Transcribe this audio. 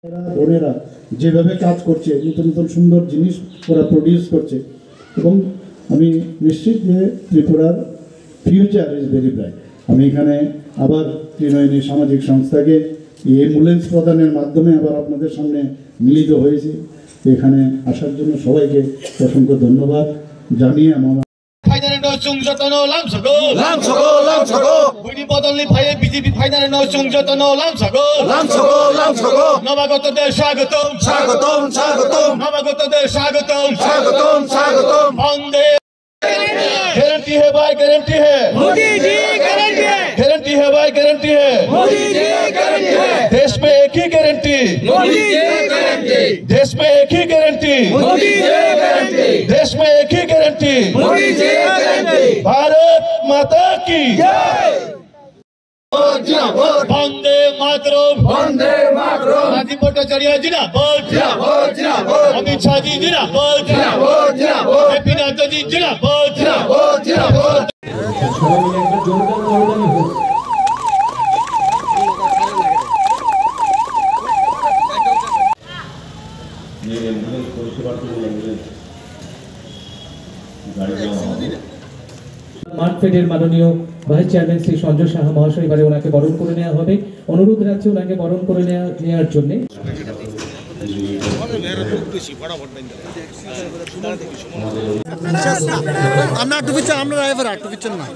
বোনেরা যেভাবে কাজ করছে, নতুন নতুন সুন্দর জিনিস ওরা প্রডিউস করছে এবং আমি নিশ্চিত যে ত্রিপুরার ফিউচার ইজ ভেরি ব্রাইট। আমি এখানে আবার ত্রিনয়নী সামাজিক সংস্থাকে এই অ্যাম্বুলেন্স প্রদানের মাধ্যমে আবার আপনাদের সামনে মিলিত হয়েছি। এখানে আসার জন্য সবাইকে অসংখ্য ধন্যবাদ জানিয়ে আমার 파이널의 노중저떠노 람서고 람서고 람서고 우리 버들리 파이 BJP 파이널의 노중저떠노 람서고 람서고 람서고 너마고토데 샤고톰 샤고톰 샤고톰 너마고토데 샤고톰 샤고톰 샤고톰 बंदे गारंटी है भाई गारंटी है मोदी जी गारंटी है गारंटी है भाई गारंटी है मोदी जी गारंटी है देश में एक ही गारंटी मोदी जी गारंटी देश में एक ही गारंटी मोदी जी गारंटी देश में एक ही गारंटी मोदी जी गारंटी भारत माता की जय वंदे मातरम वंदे मातरम राजीव भट्टाचार्य जिंदाबाद जिंदाबाद जिंदाबाद अमित शाह जी जिंदाबाद जिंदाबाद जिंदाबाद हैप्पी नड्डा जी जिंदाबाद जिंदाबाद जिंदाबाद ये एम्बुलेंस পরিষেবার জন্য এম্বুলেন্স গাড়ি দেওয়া হবে। মার্কফেডের মাননীয় ভাইস চেয়ারম্যান শ্রী সঞ্জয় সাহা মহাশয় এবারে ওনাকে বরণ করে নেওয়া হবে। অনুরোধ রাখছি ওনাকে বরণ করে নেওয়ার জন্য। আমরা একটু পিছন, আমরা ড্রাইভার একটু পিছন না।